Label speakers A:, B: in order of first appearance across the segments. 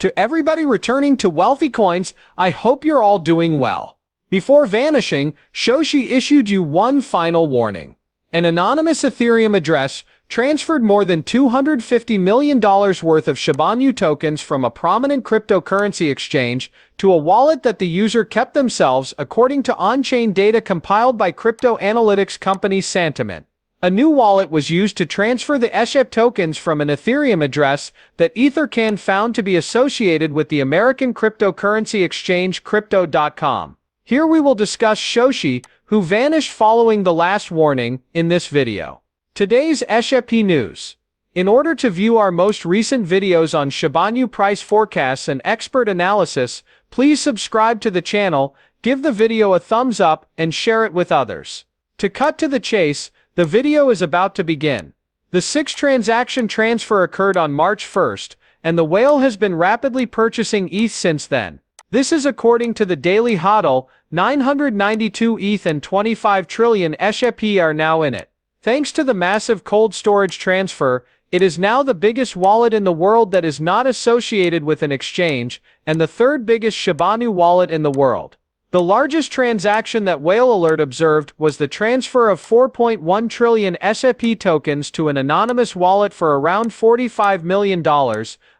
A: To everybody returning to Wealthy Coins, I hope you're all doing well. Before vanishing, Ryoshi issued you one final warning. An anonymous Ethereum address transferred more than $250 million worth of Shiba Inu tokens from a prominent cryptocurrency exchange to a wallet that the user kept themselves, according to on-chain data compiled by crypto analytics company Santiment. A new wallet was used to transfer the Shib tokens from an Ethereum address that Ethercan found to be associated with the American cryptocurrency exchange Crypto.com. Here we will discuss Ryoshi, who vanished following the last warning, in this video. Today's Shib news. In order to view our most recent videos on Shiba Inu price forecasts and expert analysis, please subscribe to the channel, give the video a thumbs up, and share it with others. To cut to the chase, the video is about to begin. The 6th transaction transfer occurred on March 1st, and the whale has been rapidly purchasing ETH since then. This is according to the Daily Hodl. 992 ETH and 25 trillion Shib are now in it. Thanks to the massive cold storage transfer, it is now the biggest wallet in the world that is not associated with an exchange, and the third biggest Shiba Inu wallet in the world. The largest transaction that Whale Alert observed was the transfer of 4.1 trillion Shib tokens to an anonymous wallet for around $45 million,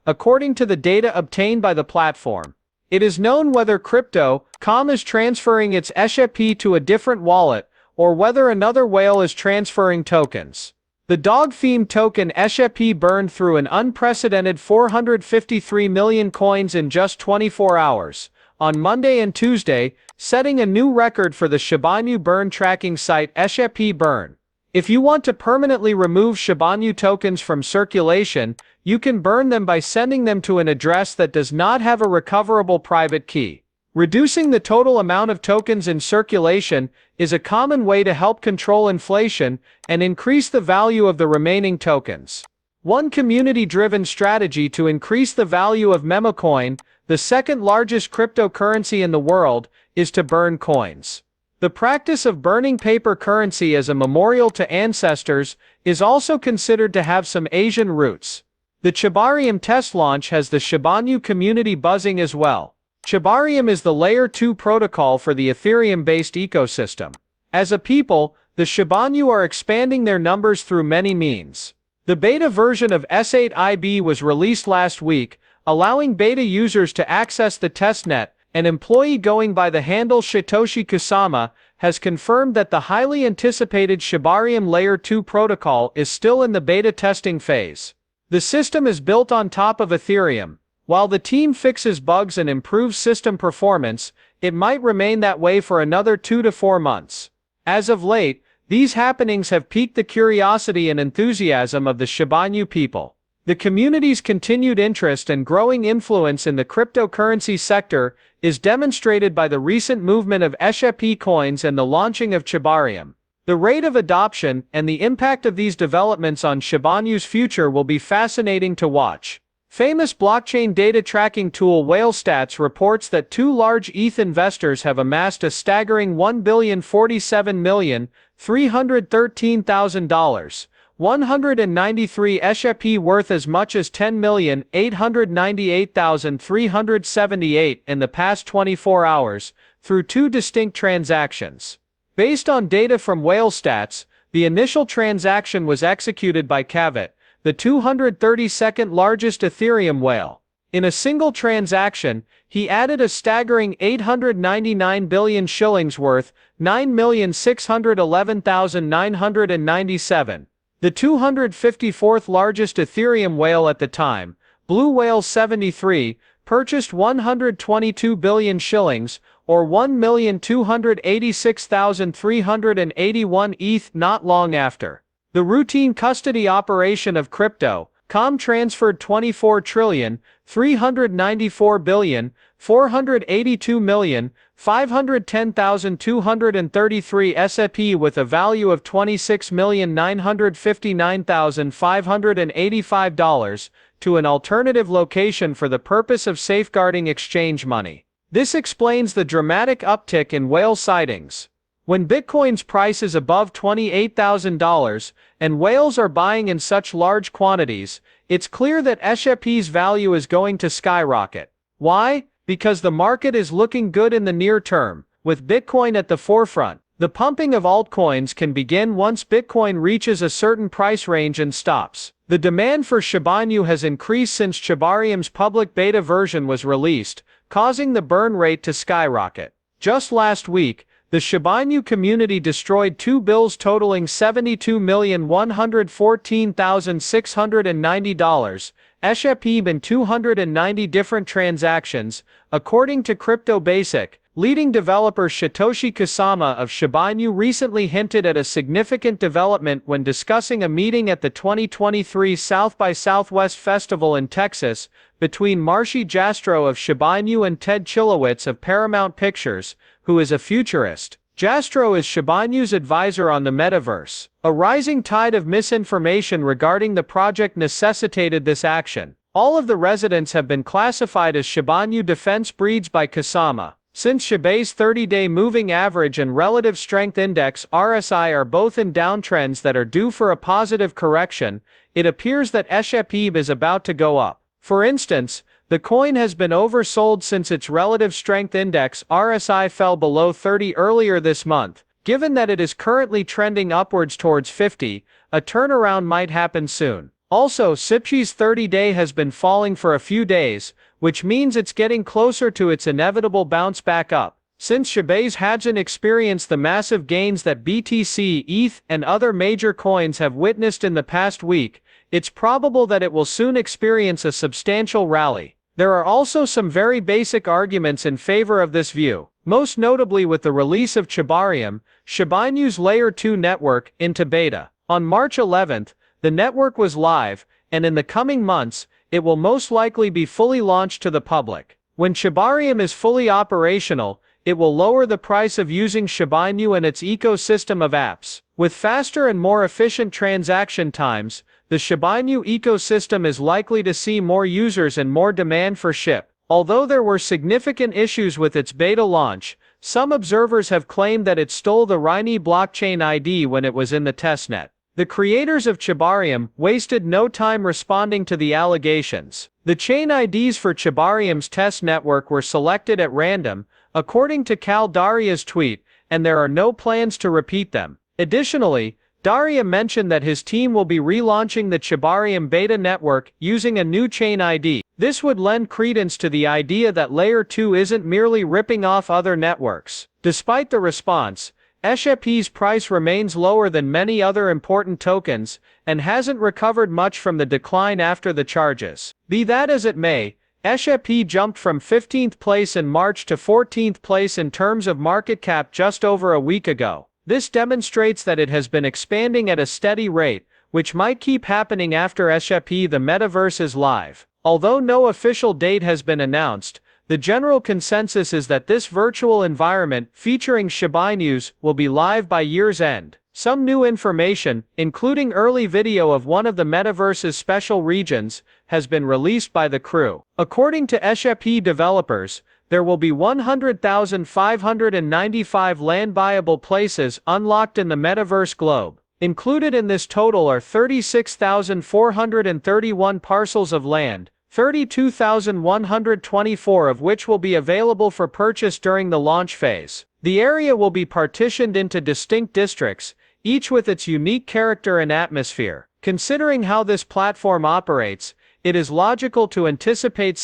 A: according to the data obtained by the platform. It is known whether Crypto.com is transferring its Shib to a different wallet, or whether another whale is transferring tokens. The dog-themed token Shib burned through an unprecedented 453 million coins in just 24 hours, on Monday and Tuesday, setting a new record for the Shiba Inu burn tracking site Shib Burn. If you want to permanently remove Shiba Inu tokens from circulation, you can burn them by sending them to an address that does not have a recoverable private key. Reducing the total amount of tokens in circulation is a common way to help control inflation and increase the value of the remaining tokens. One community-driven strategy to increase the value of MemoCoin, the second largest cryptocurrency in the world, is to burn coins. The practice of burning paper currency as a memorial to ancestors is also considered to have some Asian roots. The Shibarium test launch has the Shiba Inu community buzzing as well. Shibarium is the Layer 2 protocol for the Ethereum-based ecosystem. As a people, the Shiba Inu are expanding their numbers through many means. The beta version of S8IB was released last week, allowing beta users to access the testnet. An employee going by the handle Satoshi Kusama has confirmed that the highly anticipated Shibarium Layer 2 protocol is still in the beta testing phase. The system is built on top of Ethereum. While the team fixes bugs and improves system performance, it might remain that way for another 2 to 4 months. As of late, these happenings have piqued the curiosity and enthusiasm of the Shiba Inu people. The community's continued interest and growing influence in the cryptocurrency sector is demonstrated by the recent movement of Shib coins and the launching of Shibarium. The rate of adoption and the impact of these developments on Shiba Inu's future will be fascinating to watch. Famous blockchain data tracking tool WhaleStats reports that 2 large ETH investors have amassed a staggering $1,047,313,000. 193 Shib worth as much as 10,898,378 in the past 24 hours, through 2 distinct transactions. Based on data from WhaleStats, the initial transaction was executed by Kavit, the 232nd largest Ethereum whale. In a single transaction, he added a staggering 899 billion shillings worth, 9,611,997. The 254th largest Ethereum whale at the time, Blue Whale 73, purchased 122 billion shillings, or 1,286,381 ETH not long after. The routine custody operation of Crypto.com transferred 24,394,482,510,233 Shib with a value of $26,959,585 to an alternative location for the purpose of safeguarding exchange money. This explains the dramatic uptick in whale sightings. When Bitcoin's price is above $28,000, and whales are buying in such large quantities, it's clear that SHIB's value is going to skyrocket. Why? Because the market is looking good in the near term, with Bitcoin at the forefront. The pumping of altcoins can begin once Bitcoin reaches a certain price range and stops. The demand for Shiba Inu has increased since Shibarium's public beta version was released, causing the burn rate to skyrocket. Just last week, the Shiba Inu community destroyed 2 bills totaling $72,114,690, SHIB in 290 different transactions, according to Crypto Basic. Leading developer Satoshi Kusama of Shiba Inu recently hinted at a significant development when discussing a meeting at the 2023 South by Southwest Festival in Texas between Marshy Jastrow of Shiba Inu and Ted Chilowitz of Paramount Pictures, who is a futurist. Jastrow is Shiba Inu's advisor on the metaverse. A rising tide of misinformation regarding the project necessitated this action. All of the residents have been classified as Shiba Inu defense breeds by Kusama. Since Shiba's 30-day moving average and relative strength index RSI are both in downtrends that are due for a positive correction, it appears that SHIB is about to go up. For instance, the coin has been oversold since its relative strength index RSI fell below 30 earlier this month. Given that it is currently trending upwards towards 50, a turnaround might happen soon. Also, SHIB's 30-day has been falling for a few days, which means it's getting closer to its inevitable bounce back up. Since Shiba hasn't experienced the massive gains that BTC, ETH, and other major coins have witnessed in the past week, it's probable that it will soon experience a substantial rally. There are also some very basic arguments in favor of this view, most notably with the release of Shibarium, Shiba Inu's Layer 2 network, into beta. On March 11th, the network was live, and in the coming months, it will most likely be fully launched to the public. When Shibarium is fully operational, it will lower the price of using Shiba Inu and its ecosystem of apps. With faster and more efficient transaction times, the Shiba Inu ecosystem is likely to see more users and more demand for SHIB. Although there were significant issues with its beta launch, some observers have claimed that it stole the Ryoshi blockchain ID when it was in the testnet. The creators of Shibarium wasted no time responding to the allegations. The chain IDs for Shibarium's test network were selected at random, according to Cal Daria's tweet, and there are no plans to repeat them. Additionally, Daria mentioned that his team will be relaunching the Shibarium beta network using a new chain ID. This would lend credence to the idea that Layer 2 isn't merely ripping off other networks. Despite the response, SHIB's price remains lower than many other important tokens, and hasn't recovered much from the decline after the charges. Be that as it may, SHIB jumped from 15th place in March to 14th place in terms of market cap just over a week ago. This demonstrates that it has been expanding at a steady rate, which might keep happening after SHIB the metaverse is live. Although no official date has been announced, the general consensus is that this virtual environment featuring Shiba Inus will be live by year's end. Some new information, including early video of one of the metaverse's special regions, has been released by the crew. According to SHIB developers, there will be 100,595 land-buyable places unlocked in the metaverse globe. Included in this total are 36,431 parcels of land, 32,124 of which will be available for purchase during the launch phase. The area will be partitioned into distinct districts, each with its unique character and atmosphere. Considering how this platform operates, it is logical to anticipate